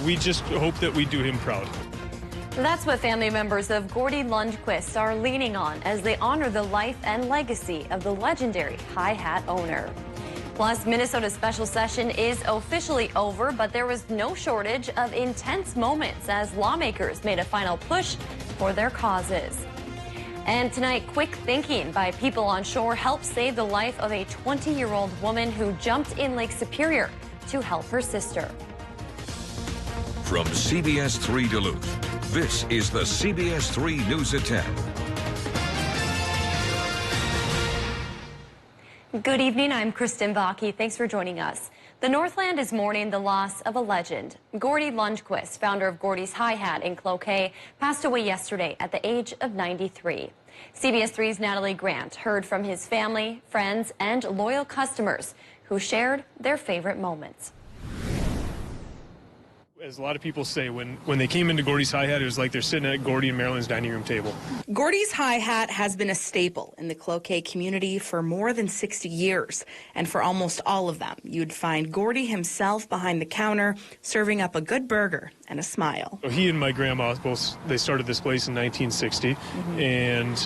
We just hope that we do him proud. That's what family members of Gordy Lundquist are leaning on as they honor the life and legacy of the legendary high hat owner. Plus, Minnesota's special session is officially over, but there was no shortage of intense moments as lawmakers made a final push for their causes. And tonight, quick thinking by people on shore helped save the life of a 20-year-old woman who jumped in Lake Superior to help her sister. From CBS3 Duluth, this is the CBS3 News at 10. Good evening, I'm Kristen Baki. Thanks for joining us. The Northland is mourning the loss of a legend. Gordy Lundquist, founder of Gordy's Hi Hat in Cloquet, passed away yesterday at the age of 93. CBS3's Natalie Grant heard from his family, friends, and loyal customers who shared their favorite moments. As a lot of people say, when they came into Gordy's Hi Hat, it was like they're sitting at Gordy and Marilyn's dining room table. Gordy's Hi Hat has been a staple in the Cloquet community for more than 60 years. And for almost all of them, you'd find Gordy himself behind the counter, serving up a good burger and a smile. He and my grandma both, they started this place in 1960, and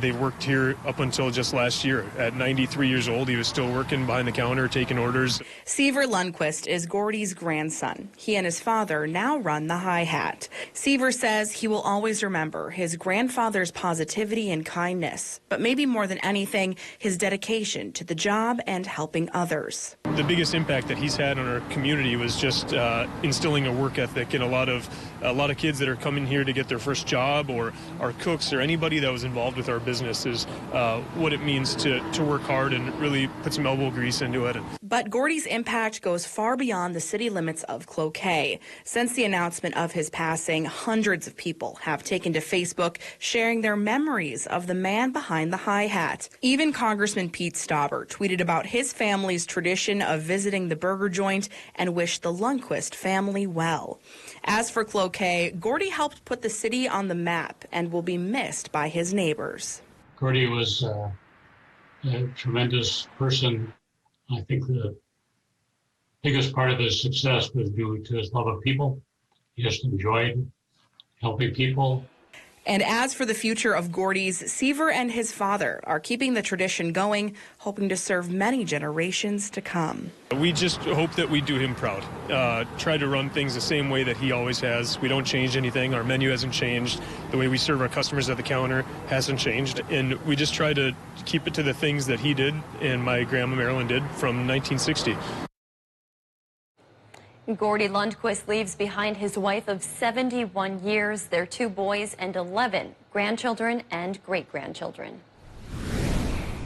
they worked here up until just last year. At 93 years old, he was still working behind the counter, taking orders. Seaver Lundquist is Gordy's grandson. He and his father now run the Hi Hat. Seaver says he will always remember his grandfather's positivity and kindness, but maybe more than anything, his dedication to the job and helping others. The biggest impact that he's had on our community was just instilling a work ethic in a lot of kids that are coming here to get their first job, or our cooks, or anybody that was involved with our business, is what it means to work hard and really put some elbow grease into it. But Gordy's impact goes far beyond the city limits of Cloquet. Since the announcement of his passing, hundreds of people have taken to Facebook sharing their memories of the man behind the Hi Hat. Even Congressman Pete Stauber tweeted about his family's tradition of visiting the burger joint and wished the Lundquist family well. As for Cloquet, Gordy helped put the city on the map and will be missed by his neighbors. Gordy was a tremendous person. I think the biggest part of his success was due to his love of people. He just enjoyed helping people. And as for the future of Gordy's, Seaver and his father are keeping the tradition going, hoping to serve many generations to come. We just hope that we do him proud. Try to run things the same way that he always has. We don't change anything. Our menu hasn't changed. The way we serve our customers at the counter hasn't changed. And we just try to keep it to the things that he did and my grandma Marilyn did from 1960. Gordy Lundquist leaves behind his wife of 71 years, their 2 boys, and 11 grandchildren and great-grandchildren.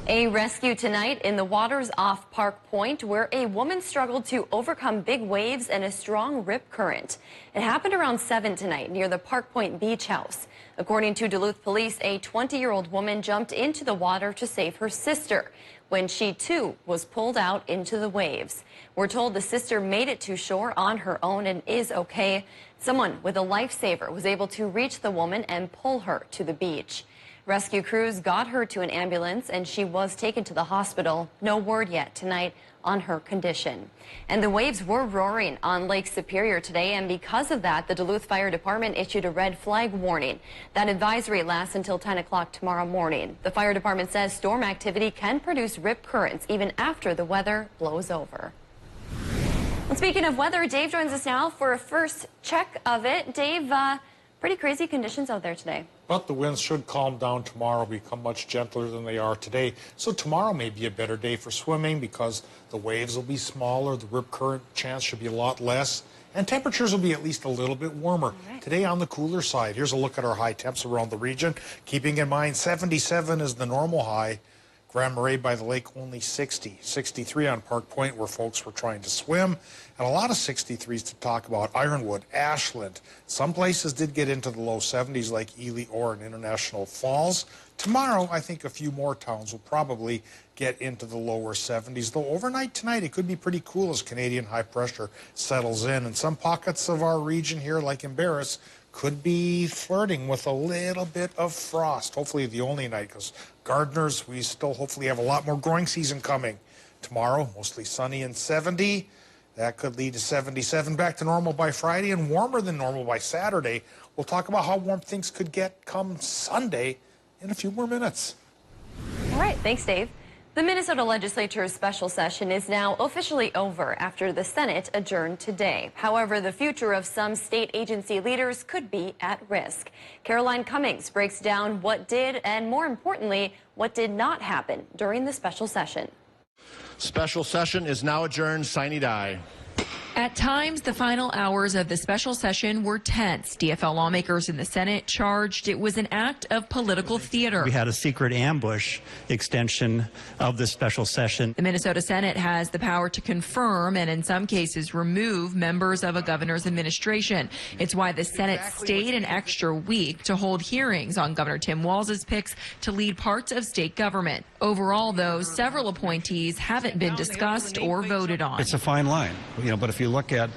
A rescue tonight in the waters off Park Point, where a woman struggled to overcome big waves and a strong rip current. It happened around 7 tonight near the Park Point Beach House. According to Duluth police, a 20-year-old woman jumped into the water to save her sister when she, too, was pulled out into the waves. We're told the sister made it to shore on her own and is okay. Someone with a lifesaver was able to reach the woman and pull her to the beach. Rescue crews got her to an ambulance and she was taken to the hospital. No word yet tonight on her condition. And the waves were roaring on Lake Superior today, and because of that, the Duluth Fire Department issued a red flag warning. That advisory lasts until 10 o'clock tomorrow morning. The fire department says storm activity can produce rip currents even after the weather blows over. And speaking of weather, Dave joins us now for a first check of it. Dave, pretty crazy conditions out there today. But the winds should calm down tomorrow, become much gentler than they are today. So tomorrow may be a better day for swimming because the waves will be smaller, the rip current chance should be a lot less, and temperatures will be at least a little bit warmer. Right. Today on the cooler side, here's a look at our high temps around the region. Keeping in mind 77 is the normal high. Grand Marais by the lake only 60. 63 on Park Point where folks were trying to swim. And a lot of 63s to talk about. Ironwood, Ashland. Some places did get into the low 70s like Ely, Orr, and International Falls. Tomorrow, I think a few more towns will probably get into the lower 70s. Though overnight tonight, it could be pretty cool as Canadian high pressure settles in. And some pockets of our region here, like in Barris, could be flirting with a little bit of frost. Hopefully the only night, because gardeners, we still hopefully have a lot more growing season coming. Tomorrow, mostly sunny and 70. That could lead to 77 back to normal by Friday and warmer than normal by Saturday. We'll talk about how warm things could get come Sunday in a few more minutes. All right, thanks, Dave. The Minnesota Legislature's special session is now officially over after the Senate adjourned today. However, the future of some state agency leaders could be at risk. Caroline Cummings breaks down what did and, more importantly, what did not happen during the special session. Special session is now adjourned. Sine die. At times, the final hours of the special session were tense. DFL lawmakers in the Senate charged it was an act of political theater. We had a secret ambush extension of this special session. The Minnesota Senate has the power to confirm and in some cases remove members of a governor's administration. It's why the Senate stayed an extra week to hold hearings on Governor Tim Walz's picks to lead parts of state government. Overall, though, several appointees haven't been discussed or voted on. It's a fine line, but if you look at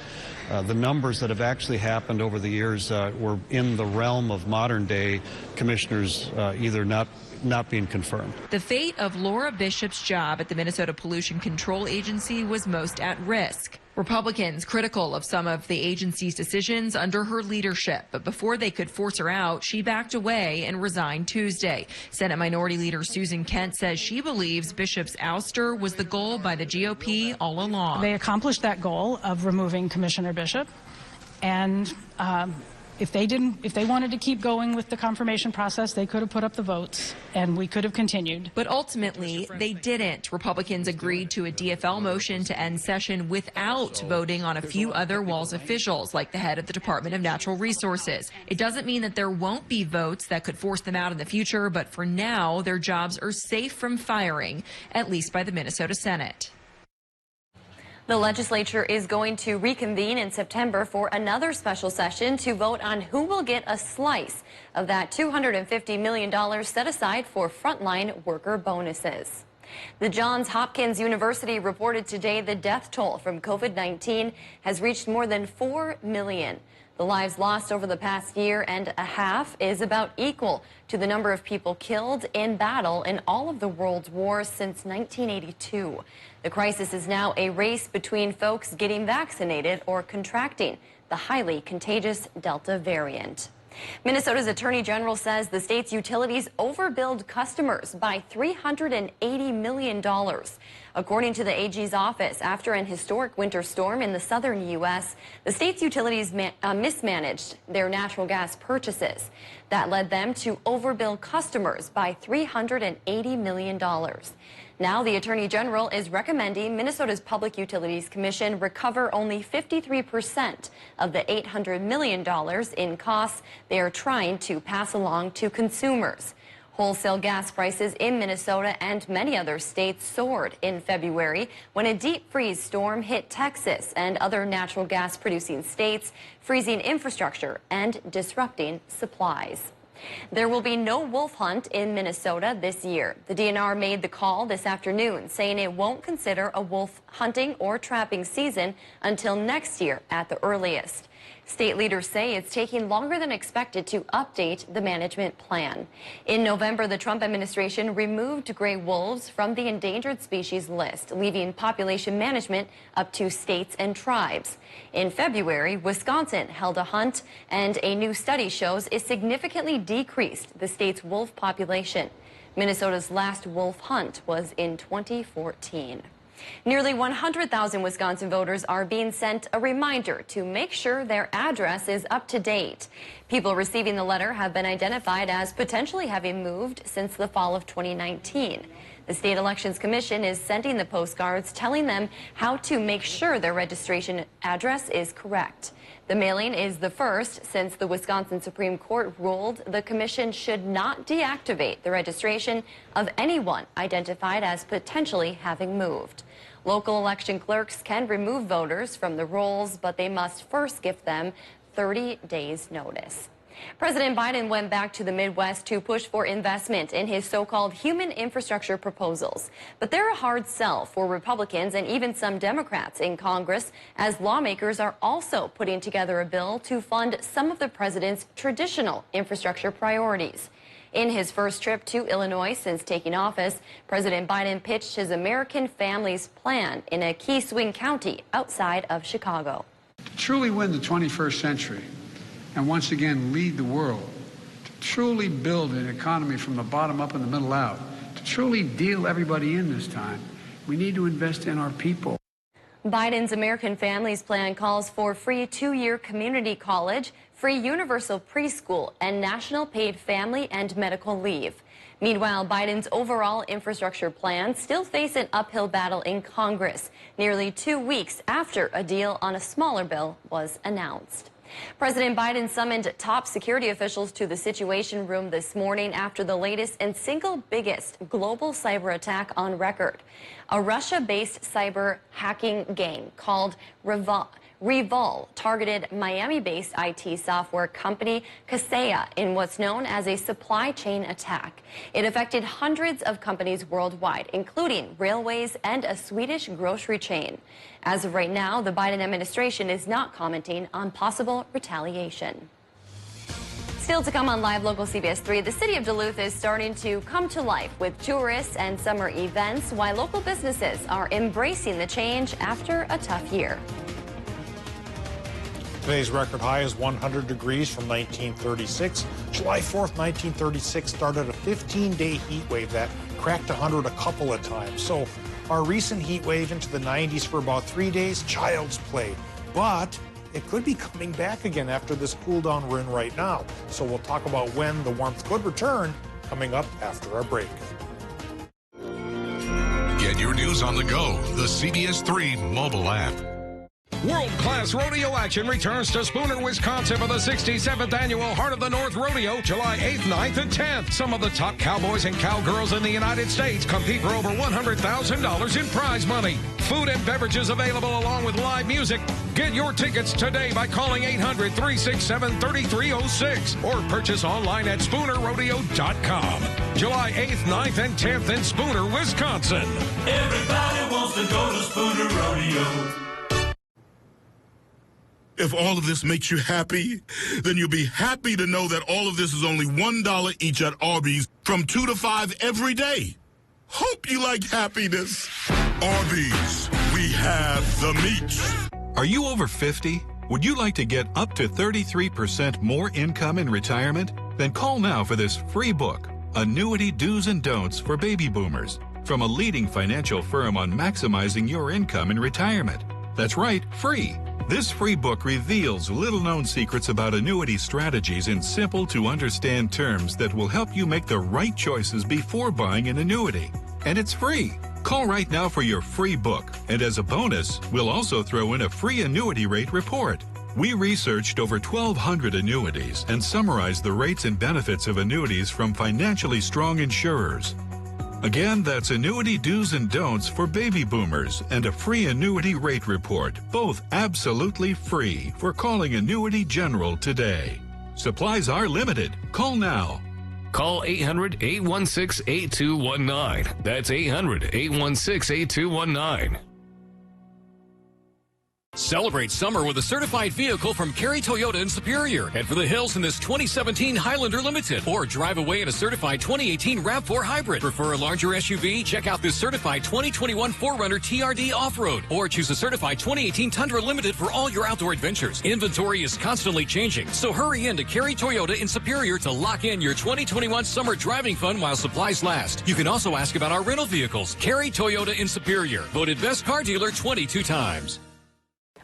the numbers that have actually happened over the years, we're in the realm of modern day commissioners either not being confirmed. The fate of Laura Bishop's job at the Minnesota Pollution Control Agency was most at risk. Republicans critical of some of the agency's decisions under her leadership, but before they could force her out, she backed away and resigned Tuesday. Senate Minority Leader Susan Kent says she believes Bishop's ouster was the goal by the GOP all along. They accomplished that goal of removing Commissioner Bishop, and if they wanted to keep going with the confirmation process, they could have put up the votes and we could have continued. But ultimately, they didn't. Republicans agreed to a DFL motion to end session without voting on a few other Walz officials, like the head of the Department of Natural Resources. It doesn't mean that there won't be votes that could force them out in the future, but for now, their jobs are safe from firing, at least by the Minnesota Senate. The legislature is going to reconvene in September for another special session to vote on who will get a slice of that $250 million set aside for frontline worker bonuses. The Johns Hopkins University reported today the death toll from COVID-19 has reached more than 4 million. The lives lost over the past year and a half is about equal to the number of people killed in battle in all of the world's wars since 1982. The crisis is now a race between folks getting vaccinated or contracting the highly contagious Delta variant. Minnesota's Attorney General says the state's utilities overbilled customers by $380 million. According to the AG's office, after an historic winter storm in the southern U.S., the state's utilities mismanaged their natural gas purchases. That led them to overbill customers by $380 million. Now, the Attorney General is recommending Minnesota's Public Utilities Commission recover only 53% of the $800 million in costs they are trying to pass along to consumers. Wholesale gas prices in Minnesota and many other states soared in February when a deep freeze storm hit Texas and other natural gas producing states, freezing infrastructure and disrupting supplies. There will be no wolf hunt in Minnesota this year. The DNR made the call this afternoon, saying it won't consider a wolf hunting or trapping season until next year at the earliest. State leaders say it's taking longer than expected to update the management plan. In November, the Trump administration removed gray wolves from the endangered species list, leaving population management up to states and tribes. In February, Wisconsin held a hunt, and a new study shows it significantly decreased the state's wolf population. Minnesota's last wolf hunt was in 2014. Nearly 100,000 Wisconsin voters are being sent a reminder to make sure their address is up to date. People receiving the letter have been identified as potentially having moved since the fall of 2019. The State Elections Commission is sending the postcards telling them how to make sure their registration address is correct. The mailing is the first since the Wisconsin Supreme Court ruled the commission should not deactivate the registration of anyone identified as potentially having moved. Local election clerks can remove voters from the rolls, but they must first give them 30 days notice. President Biden went back to the Midwest to push for investment in his so-called human infrastructure proposals. But they're a hard sell for Republicans and even some Democrats in Congress, as lawmakers are also putting together a bill to fund some of the president's traditional infrastructure priorities. In his first trip to Illinois since taking office, President Biden pitched his American Families Plan in a key swing county outside of Chicago. To truly win the 21st century and once again lead the world, to truly build an economy from the bottom up and the middle out, to truly deal everybody in this time, we need to invest in our people. Biden's American Families Plan calls for free 2-year community college, free universal preschool, and national paid family and medical leave. Meanwhile, Biden's overall infrastructure plans still face an uphill battle in Congress, nearly 2 weeks after a deal on a smaller bill was announced. President Biden summoned top security officials to the Situation Room this morning after the latest and single biggest global cyber attack on record. A Russia-based cyber hacking gang called Revol targeted Miami-based IT software company Kaseya in what's known as a supply chain attack. It affected hundreds of companies worldwide, including railways and a Swedish grocery chain. As of right now, the Biden administration is not commenting on possible retaliation. Still to come on Live Local CBS 3, the city of Duluth is starting to come to life with tourists and summer events, while local businesses are embracing the change after a tough year. Today's record high is 100 degrees from 1936. July 4th, 1936 started a 15-day heat wave that cracked 100 a couple of times. So our recent heat wave into the 90s for about 3 days, child's play. But it could be coming back again after this cool down we're in right now. So we'll talk about when the warmth could return coming up after our break. Get your news on the go, the CBS3 mobile app. World-class rodeo action returns to Spooner, Wisconsin for the 67th annual Heart of the North Rodeo, July 8th, 9th, and 10th. Some of the top cowboys and cowgirls in the United States compete for over $100,000 in prize money. Food and beverages available along with live music. Get your tickets today by calling 800-367-3306 or purchase online at SpoonerRodeo.com. July 8th, 9th, and 10th in Spooner, Wisconsin. Everybody wants to go to Spooner Rodeo. If all of this makes you happy, then you'll be happy to know that all of this is only $1 each at Arby's from 2 to 5 every day. Hope you like happiness. Arby's, we have the meats. Are you over 50? Would you like to get up to 33% more income in retirement? Then call now for this free book, Annuity Do's and Don'ts for Baby Boomers, from a leading financial firm on maximizing your income in retirement. That's right, free. This free book reveals little-known secrets about annuity strategies in simple-to-understand terms that will help you make the right choices before buying an annuity. And it's free. Call right now for your free book. And as a bonus, we'll also throw in a free annuity rate report. We researched over 1,200 annuities and summarized the rates and benefits of annuities from financially strong insurers. Again, that's Annuity Do's and Don'ts for Baby Boomers and a free annuity rate report, both absolutely free, for calling Annuity General today. Supplies are limited. Call now. Call 800-816-8219. That's 800-816-8219. Celebrate summer with a certified vehicle from Cary Toyota in Superior. Head for the hills in this 2017 Highlander Limited or drive away in a certified 2018 RAV4 Hybrid. Prefer a larger SUV? Check out this certified 2021 4Runner TRD Off-Road or choose a certified 2018 Tundra Limited for all your outdoor adventures. Inventory is constantly changing, so hurry in to Cary Toyota in Superior to lock in your 2021 summer driving fun while supplies last. You can also ask about our rental vehicles. Cary Toyota in Superior, voted best car dealer 22 times.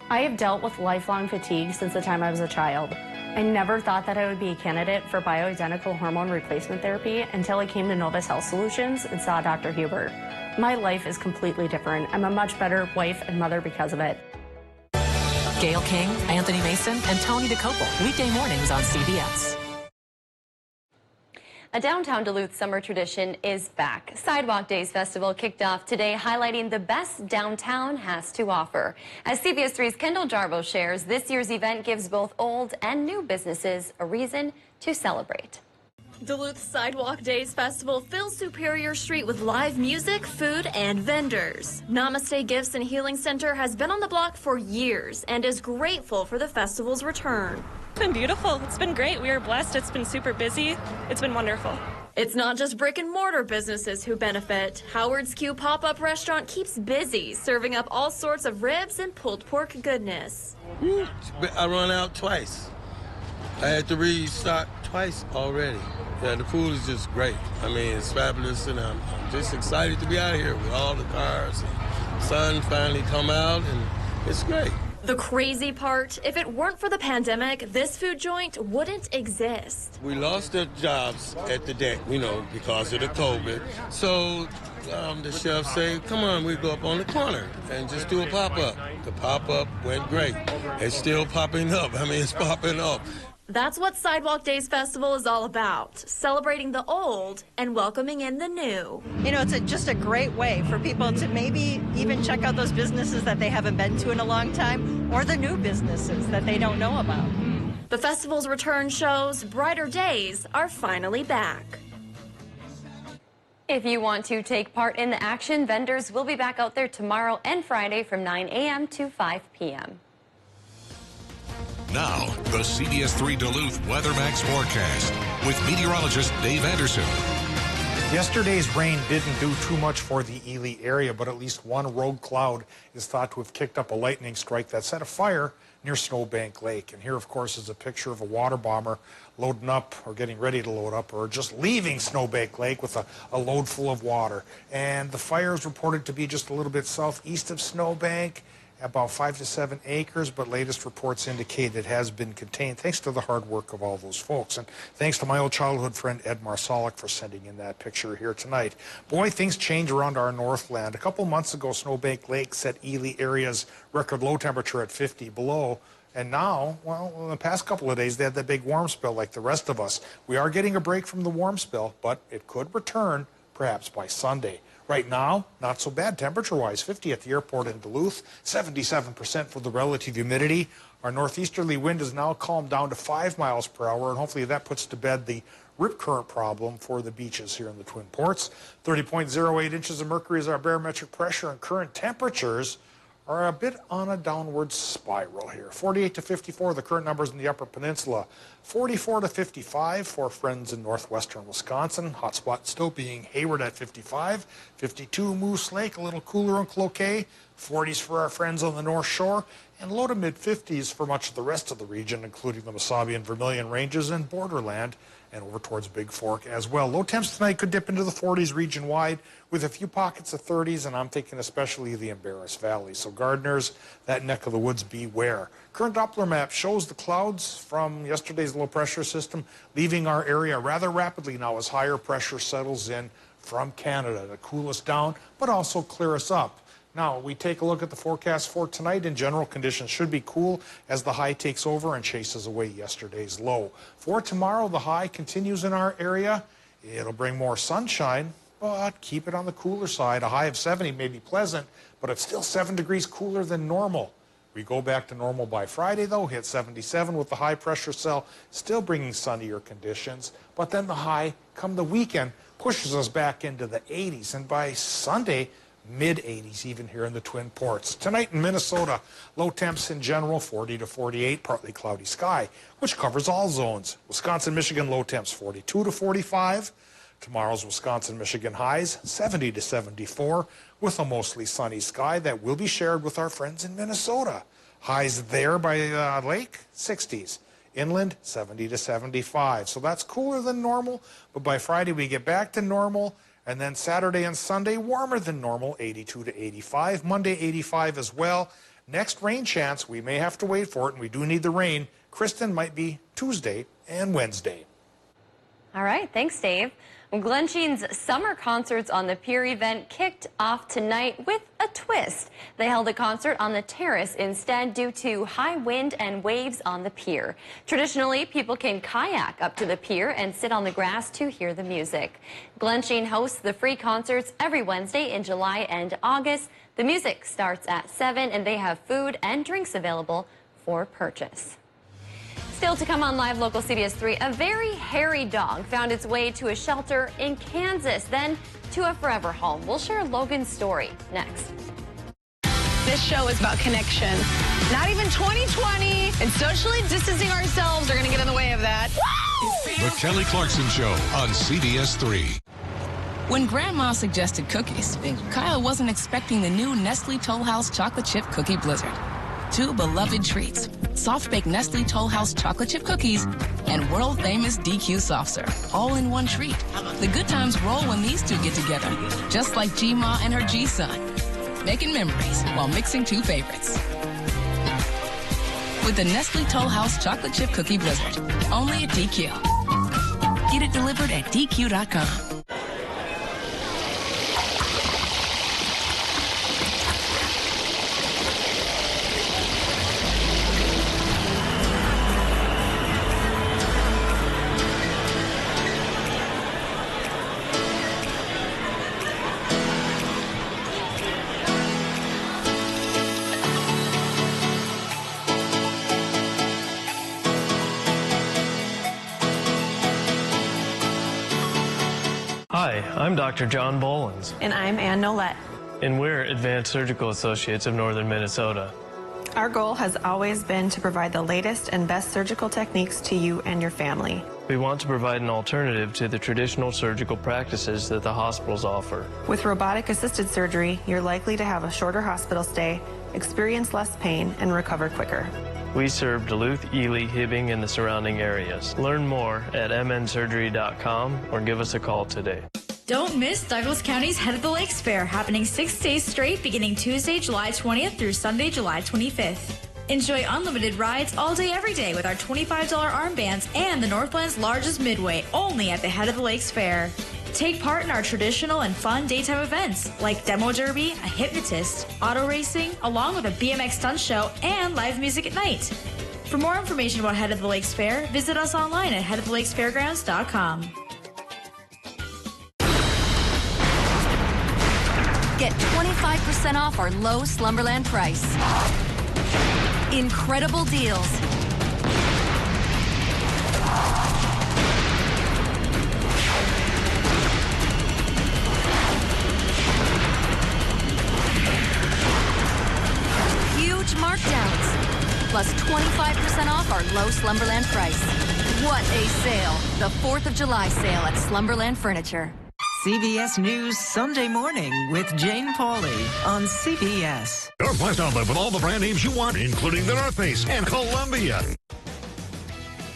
I have dealt with lifelong fatigue since the time I was a child. I never thought that I would be a candidate for bioidentical hormone replacement therapy until I came to Novus Health Solutions and saw Dr. Huber. My life is completely different. I'm a much better wife and mother because of it. Gail King, Anthony Mason, and Tony DeCopel, weekday mornings on CBS. A downtown Duluth summer tradition is back. Sidewalk Days Festival kicked off today, highlighting the best downtown has to offer. As CBS 3's Kendall Jarbo shares, this year's event gives both old and new businesses a reason to celebrate. Duluth Sidewalk Days Festival fills Superior Street with live music, food, and vendors. Namaste Gifts and Healing Center has been on the block for years and is grateful for the festival's return. It's been beautiful. It's been great. We are blessed. It's been super busy. It's been wonderful. It's not just brick and mortar businesses who benefit. Howard's Q pop-up restaurant keeps busy, serving up all sorts of ribs and pulled pork goodness. I run out twice. I had to restock twice already. Yeah, the food is just great. I mean, it's fabulous, and I'm just excited to be out here with all the cars. The sun finally come out, and it's great. The crazy part, if it weren't for the pandemic, this food joint wouldn't exist. We lost our jobs at the deck, because of the COVID. So the chef said, come on, we go up on the corner and just do a pop-up. The pop-up went great. It's still popping up. I mean, it's popping up. That's what Sidewalk Days Festival is all about, celebrating the old and welcoming in the new. It's just a great way for people to maybe even check out those businesses that they haven't been to in a long time, or the new businesses that they don't know about. The festival's return shows brighter days are finally back. If you want to take part in the action, vendors will be back out there tomorrow and Friday from 9 a.m. to 5 p.m. Now, the CBS3 Duluth WeatherMax forecast with meteorologist Dave Anderson. Yesterday's rain didn't do too much for the Ely area, but at least one rogue cloud is thought to have kicked up a lightning strike that set a fire near Snowbank Lake. And here, of course, is a picture of a water bomber loading up, or getting ready to load up, or just leaving Snowbank Lake with a load full of water. And the fire is reported to be just a little bit southeast of Snowbank, about 5 to 7 acres, but latest reports indicate it has been contained thanks to the hard work of all those folks. And thanks to my old childhood friend Ed Marsalik for sending in that picture here tonight. Boy, things change around our Northland. A couple months ago, Snowbank Lake set Ely area's record low temperature at 50 below. And now, well, in the past couple of days, they had that big warm spell like the rest of us. We are getting a break from the warm spell, but it could return perhaps by Sunday. Right now, not so bad temperature-wise. 50 at the airport in Duluth, 77% for the relative humidity. Our northeasterly wind is now calmed down to 5 miles per hour, and hopefully that puts to bed the rip current problem for the beaches here in the Twin Ports. 30.08 inches of mercury is our barometric pressure, and current temperatures are a bit on a downward spiral here. 48 to 54, the current numbers in the Upper Peninsula. 44 to 55 for friends in northwestern Wisconsin. Hot spot still being Hayward at 55. 52 Moose Lake, a little cooler in Cloquet. 40s for our friends on the North Shore. And low to mid-50s for much of the rest of the region, including the Mesabi and Vermilion Ranges and Borderland, and over towards Big Fork as well. Low temps tonight could dip into the 40s region-wide with a few pockets of 30s, and I'm thinking especially the Embarrass Valley. So gardeners, that neck of the woods, beware. Current Doppler map shows the clouds from yesterday's low-pressure system leaving our area rather rapidly now as higher pressure settles in from Canada to cool us down, but also clear us up. Now, we take a look at the forecast for tonight. In general, conditions should be cool as the high takes over and chases away yesterday's low. For tomorrow, the high continues in our area. It'll bring more sunshine, but keep it on the cooler side. A high of 70 may be pleasant, but it's still 7 degrees cooler than normal. We go back to normal by Friday, though, hit 77 with the high pressure cell, still bringing sunnier conditions. But then the high, come the weekend, pushes us back into the 80s. And by Sunday, mid-80s even here in the Twin Ports. Tonight in Minnesota, low temps in general, 40 to 48, partly cloudy sky, which covers all zones. Wisconsin, Michigan, low temps 42 to 45. Tomorrow's Wisconsin, Michigan highs 70 to 74 with a mostly sunny sky that will be shared with our friends in Minnesota. Highs there by lake, 60s. Inland, 70 to 75. So that's cooler than normal, but by Friday we get back to normal. And then Saturday and Sunday, warmer than normal, 82 to 85. Monday, 85 as well. Next rain chance, we may have to wait for it, and we do need the rain. Kristen, might be Tuesday and Wednesday. All right, thanks, Dave. Glensheen's Summer Concerts on the Pier event kicked off tonight with a twist. They held a concert on the terrace instead due to high wind and waves on the pier. Traditionally, people can kayak up to the pier and sit on the grass to hear the music. Glensheen hosts the free concerts every Wednesday in July and August. The music starts at 7 and they have food and drinks available for purchase. Still to come on Live Local CBS 3, a very hairy dog found its way to a shelter in Kansas, then to a forever home. We'll share Logan's story next. This show is about connection. Not even 2020 and socially distancing ourselves are going to get in the way of that. The Kelly Clarkson Show on CBS 3. When Grandma suggested cookies, Kyle wasn't expecting the new Nestle Toll House Chocolate Chip Cookie Blizzard. Two beloved treats, soft-baked Nestle Toll House chocolate chip cookies and world-famous DQ soft serve, all in one treat. The good times roll when these two get together, just like G-Ma and her G-Son, making memories while mixing two favorites. With the Nestle Toll House Chocolate Chip Cookie Blizzard, only at DQ. Get it delivered at DQ.com. Hi, I'm Dr. John Bolins. And I'm Ann Nolette. And we're Advanced Surgical Associates of Northern Minnesota. Our goal has always been to provide the latest and best surgical techniques to you and your family. We want to provide an alternative to the traditional surgical practices that the hospitals offer. With robotic-assisted surgery, you're likely to have a shorter hospital stay, experience less pain, and recover quicker. We serve Duluth, Ely, Hibbing, and the surrounding areas. Learn more at mnsurgery.com or give us a call today. Don't miss Douglas County's Head of the Lakes Fair, happening 6 days straight beginning Tuesday, July 20th through Sunday, July 25th. Enjoy unlimited rides all day, every day with our $25 armbands and the Northland's largest midway, only at the Head of the Lakes Fair. Take part in our traditional and fun daytime events like Demo Derby, a hypnotist, auto racing, along with a BMX stunt show and live music at night. For more information about Head of the Lakes Fair, visit us online at headofthelakesfairgrounds.com. Get 25% off our low Slumberland price. Incredible deals. Huge markdowns. Plus 25% off our low Slumberland price. What a sale. The 4th of July sale at Slumberland Furniture. CBS News Sunday Morning with Jane Pauley on CBS. Northwest Outlet with all the brand names you want, including the North Face and Columbia.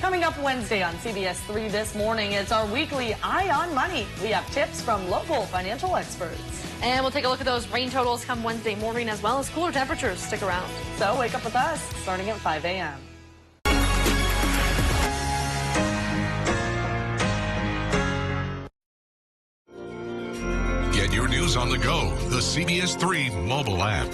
Coming up Wednesday on CBS 3 this morning, it's our weekly Eye on Money. We have tips from local financial experts. And we'll take a look at those rain totals come Wednesday morning, as well as cooler temperatures. Stick around. So wake up with us starting at 5 a.m. Get your news on the go. The CBS 3 mobile app.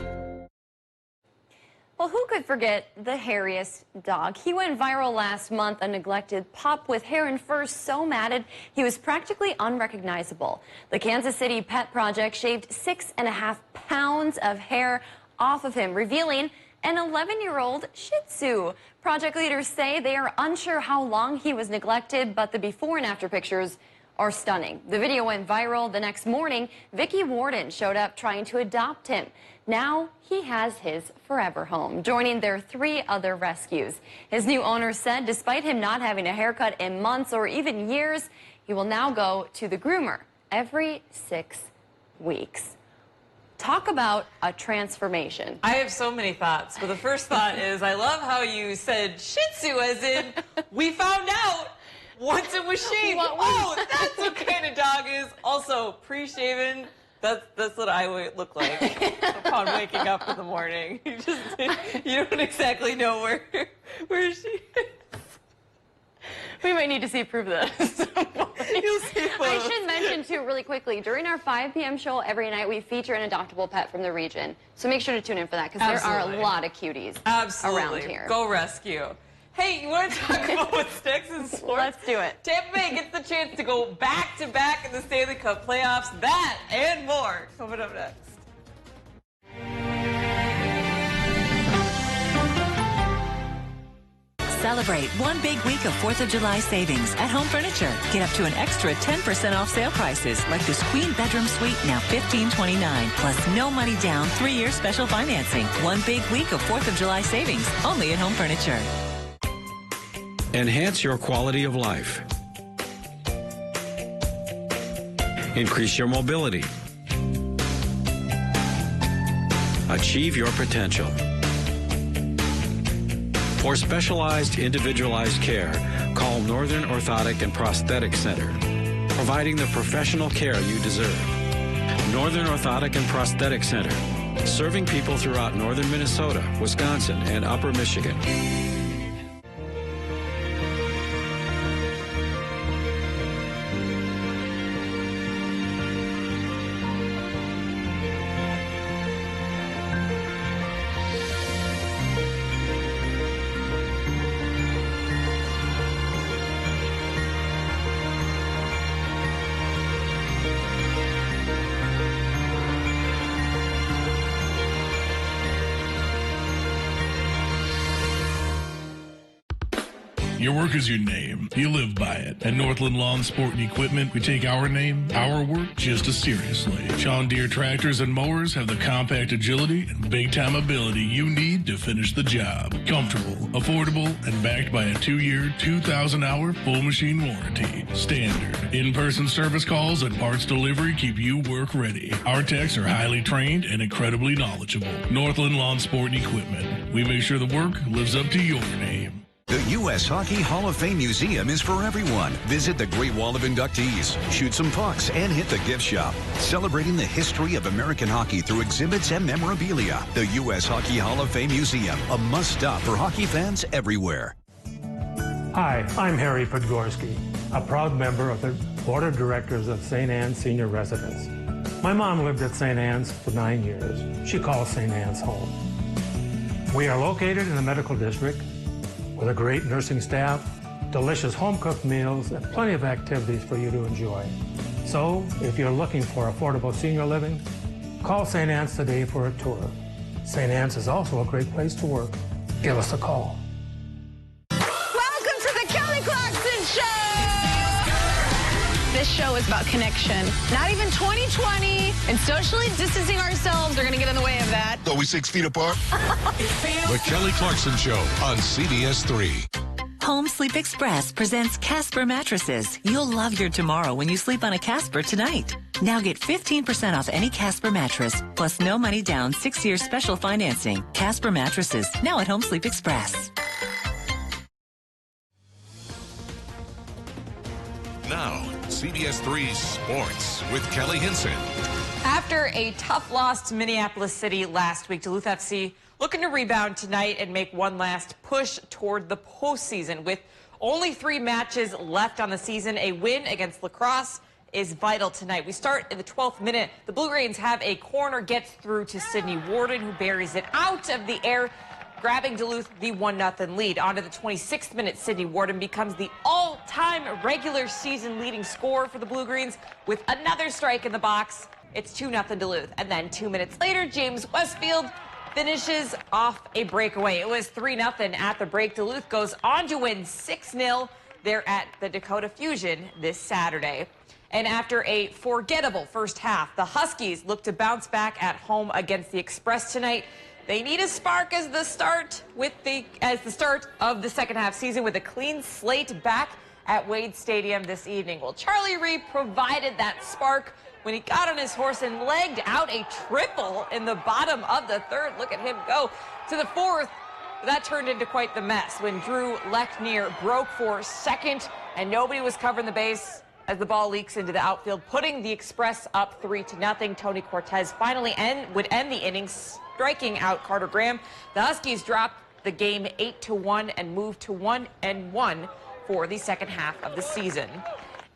Well, who could forget the hairiest dog? He went viral last month, a neglected pup with hair and fur so matted he was practically unrecognizable. The Kansas City Pet Project shaved 6.5 pounds of hair off of him, revealing an 11-year-old Shih Tzu. Project leaders say they are unsure how long he was neglected, but the before and after pictures are stunning. The video went viral the next morning. Vicki Warden showed up trying to adopt him. Now he has his forever home, joining their 3 other rescues. His new owner said despite him not having a haircut in months or even years, he will now go to the groomer every 6 weeks. Talk about a transformation. I have so many thoughts, but the first thought is I love how you said Shih Tzu, as in we found out once it was shaved. Oh, that's what kind of dog is. Also, pre-shaven. That's what I would look like upon waking up in the morning. You don't exactly know where she is. We might need to see proof of this. You'll see photos. I should mention, too, really quickly, during our 5 p.m. show every night, we feature an adoptable pet from the region. So make sure to tune in for that, because there are a lot of cuties around here. Go rescue. Hey, you want to talk about what's next in sports? Let's do it. Tampa Bay gets the chance to go back-to-back in the Stanley Cup playoffs. That and more coming up next. Celebrate one big week of 4th of July savings at Home Furniture. Get up to an extra 10% off sale prices, like this queen bedroom suite, now $15.29. Plus no money down, 3-year special financing. One big week of 4th of July savings, only at Home Furniture. Enhance your quality of life. Increase your mobility. Achieve your potential. For specialized, individualized care, call Northern Orthotic and Prosthetic Center, providing the professional care you deserve. Northern Orthotic and Prosthetic Center, serving people throughout northern Minnesota, Wisconsin, and upper Michigan. Your work is your name. You live by it. At Northland Lawn Sport and Equipment, we take our name, our work, just as seriously. John Deere tractors and mowers have the compact agility and big-time ability you need to finish the job. Comfortable, affordable, and backed by a 2-year, 2,000-hour full machine warranty. Standard. In-person service calls and parts delivery keep you work ready. Our techs are highly trained and incredibly knowledgeable. Northland Lawn Sport and Equipment. We make sure the work lives up to your name. The U.S. Hockey Hall of Fame Museum is for everyone. Visit the Great Wall of Inductees, shoot some pucks, and hit the gift shop. Celebrating the history of American hockey through exhibits and memorabilia. The U.S. Hockey Hall of Fame Museum, a must-stop for hockey fans everywhere. Hi, I'm Harry Podgorski, a proud member of the Board of Directors of St. Anne's Senior Residence. My mom lived at St. Anne's for 9 years. She calls St. Anne's home. We are located in the medical district, with a great nursing staff, delicious home-cooked meals, and plenty of activities for you to enjoy. So, if you're looking for affordable senior living, call St. Anne's today for a tour. St. Anne's is also a great place to work. Give us a call. Welcome to the Kelly Clarkson Show! This show is about connection. Not even 2020 and socially distancing ourselves are going to get in the way of that. Are we 6 feet apart? The Kelly Clarkson Show on CBS3. Home Sleep Express presents Casper mattresses. You'll love your tomorrow when you sleep on a Casper tonight. Now get 15% off any Casper mattress, plus no money down, 6-year special financing. Casper mattresses, now at Home Sleep Express. Now, CBS3 Sports with Kelly Hinson. After a tough loss to Minneapolis City last week, Duluth FC looking to rebound tonight and make one last push toward the postseason. With only 3 matches left on the season, a win against La Crosse is vital tonight. We start in the 12th minute. The Blue Grains have a corner, gets through to Sidney Warden, who buries it out of the air, grabbing Duluth the 1-0 lead. On to the 26th minute, Sidney Warden becomes the all-time regular season leading scorer for the Blue Greens with another strike in the box. It's 2-0 Duluth. And then 2 minutes later, James Westfield finishes off a breakaway. It was 3-0 at the break. Duluth goes on to win 6-0 there at the Dakota Fusion this Saturday. And after a forgettable first half, the Huskies look to bounce back at home against the Express tonight. They need a spark as the start of the second half season with a clean slate back at Wade Stadium this evening. Well, Charlie Reed provided that spark when he got on his horse and legged out a triple in the bottom of the third. Look at him go to the fourth. That turned into quite the mess when Drew Lechnier broke for second and nobody was covering the base as the ball leaks into the outfield, putting the Express up 3-0. Tony Cortez finally would end the innings, striking out Carter Graham. The Huskies dropped the game 8-1 and moved to 1-1 for the second half of the season.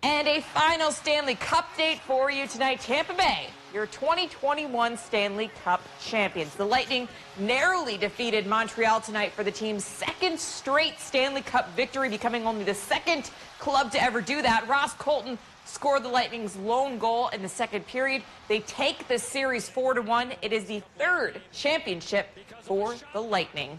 And a final Stanley Cup date for you tonight. Tampa Bay, your 2021 Stanley Cup champions. The Lightning narrowly defeated Montreal tonight for the team's second straight Stanley Cup victory, becoming only the second club to ever do that. Ross Colton scored the Lightning's lone goal in the second period. They take the series 4-1. It is the third championship for the Lightning.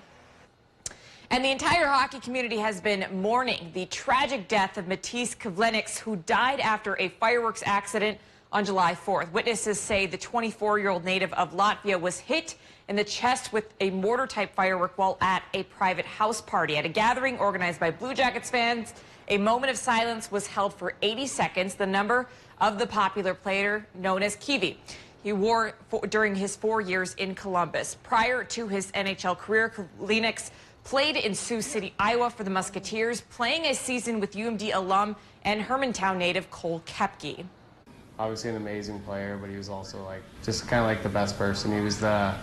And the entire hockey community has been mourning the tragic death of Matisse Kavlenix, who died after a fireworks accident on July 4th. Witnesses say the 24-year-old native of Latvia was hit in the chest with a mortar-type firework while at a private house party. At a gathering organized by Blue Jackets fans, a moment of silence was held for 80 seconds, the number of the popular player known as Kiwi. He wore during his 4 years in Columbus. Prior to his NHL career, Kavlenix played in Sioux City, Iowa for the Musketeers, playing a season with UMD alum and Hermantown native Cole Koepke. Obviously an amazing player, but he was also just kind of like the best person. He was that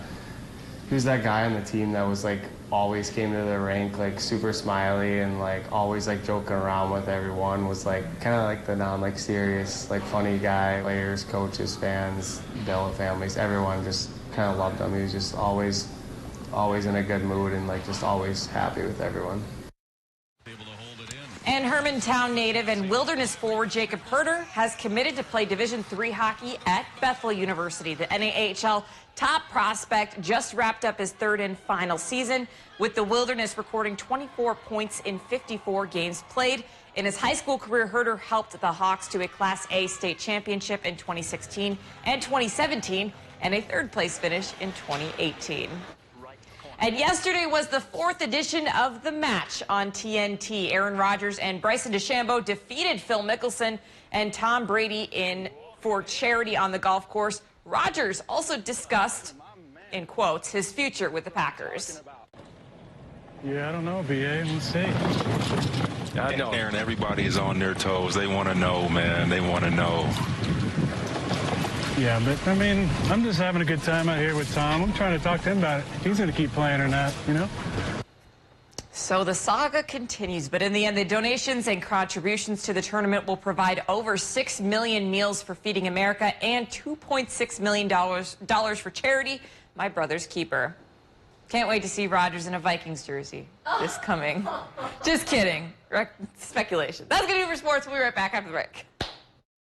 guy on the team that was always came to the rink super smiley and always joking around with everyone. Was kind of the non-serious funny guy. Players, coaches, fans, Della families, everyone just kind of loved him. He was just always in a good mood and just always happy with everyone. And Hermantown native and Wilderness forward Jacob Herter has committed to play Division III hockey at Bethel University. The NAHL top prospect just wrapped up his third and final season, with the Wilderness recording 24 points in 54 games played. In his high school career, Herter helped the Hawks to a Class A state championship in 2016 and 2017, and a third-place finish in 2018. And yesterday was the 4th edition of The Match on TNT. Aaron Rodgers and Bryson DeChambeau defeated Phil Mickelson and Tom Brady for charity on the golf course. Rodgers also discussed, in quotes, his future with the Packers. Yeah, I don't know, BA. We'll see. I know, Aaron, everybody is on their toes. They want to know, man. They want to know. Yeah, but, I mean, I'm just having a good time out here with Tom. I'm trying to talk to him about it. If he's going to keep playing or not, you know? So the saga continues, but in the end, the donations and contributions to the tournament will provide over 6 million meals for Feeding America and $2.6 million for charity, My Brother's Keeper. Can't wait to see Rodgers in a Vikings jersey this coming. Just kidding. Speculation. That's going to do for sports. We'll be right back after the break.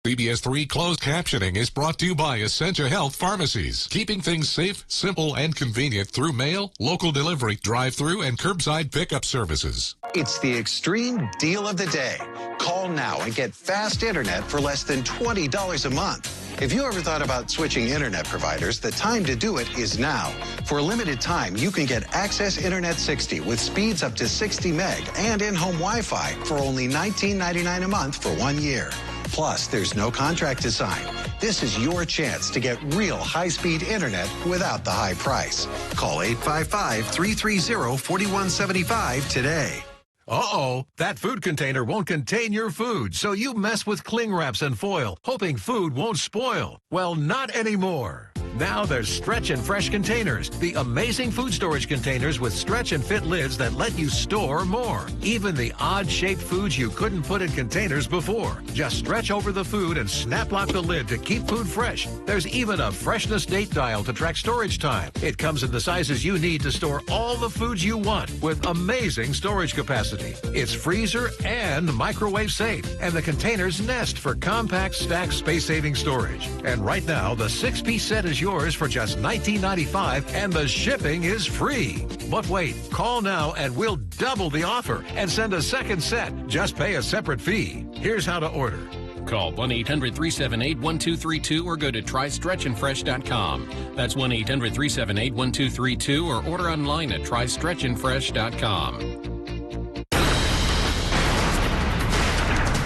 CBS3 closed captioning is brought to you by Essentia Health Pharmacies, keeping things safe, simple, and convenient through mail, local delivery, drive-through, and curbside pickup services. It's the extreme deal of the day. Call now and get fast internet for less than $20 a month. If you ever thought about switching internet providers, the time to do it is now. For a limited time, you can get Access Internet 60 with speeds up to 60 meg and in-home Wi-Fi for only $19.99 a month for 1 year. Plus, there's no contract to sign. This is your chance to get real high-speed internet without the high price. Call 855-330-4175 today. Uh-oh, that food container won't contain your food, so you mess with cling wraps and foil, hoping food won't spoil. Well, not anymore. Now there's Stretch and Fresh Containers, the amazing food storage containers with stretch and fit lids that let you store more. Even the odd-shaped foods you couldn't put in containers before. Just stretch over the food and snap lock the lid to keep food fresh. There's even a freshness date dial to track storage time. It comes in the sizes you need to store all the foods you want with amazing storage capacity. It's freezer and microwave safe, and the containers nest for compact, stacked, space-saving storage. And right now, the 6-piece set is yours for just $19.95, and the shipping is free. But wait, call now and we'll double the offer and send a second set. Just pay a separate fee. Here's how to order. Call 1-800-378-1232 or go to trystretchandfresh.com. That's 1-800-378-1232 or order online at trystretchandfresh.com.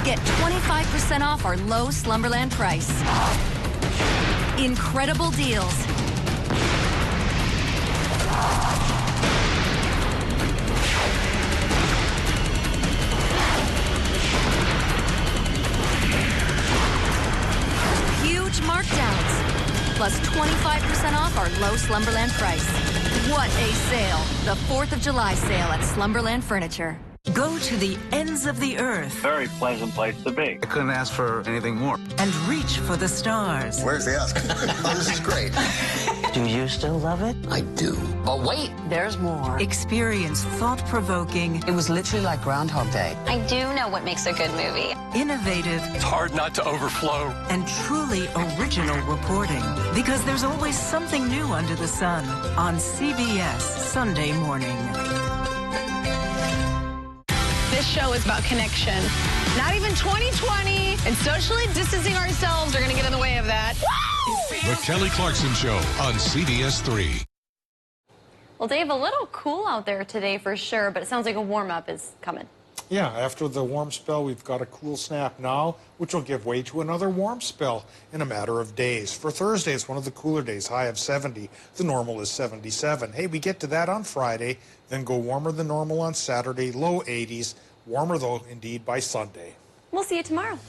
Get 25% off our low Slumberland price. Incredible deals. Huge markdowns. Plus 25% off our low Slumberland price. What a sale. The 4th of July sale at Slumberland Furniture. Go to the ends of the earth. Very pleasant place to be. I couldn't ask for anything more. And reach for the stars. Where's the ask? Oh, this is great. Do you still love it? I do. But wait, there's more. Experience thought-provoking. It was literally like Groundhog Day. I do know what makes a good movie. Innovative. It's hard not to overflow. And truly original reporting. Because there's always something new under the sun on CBS Sunday morning. This show is about connection. Not even 2020 and socially distancing ourselves are going to get in the way of that. The Kelly Clarkson Show on CBS3. Well, Dave, a little cool out there today for sure, but it sounds like a warm-up is coming. Yeah, after the warm spell, we've got a cool snap now, which will give way to another warm spell in a matter of days. For Thursday, it's one of the cooler days, high of 70. The normal is 77. Hey, we get to that on Friday, then go warmer than normal on Saturday, low 80s. Warmer, though, indeed, by Sunday. We'll see you tomorrow.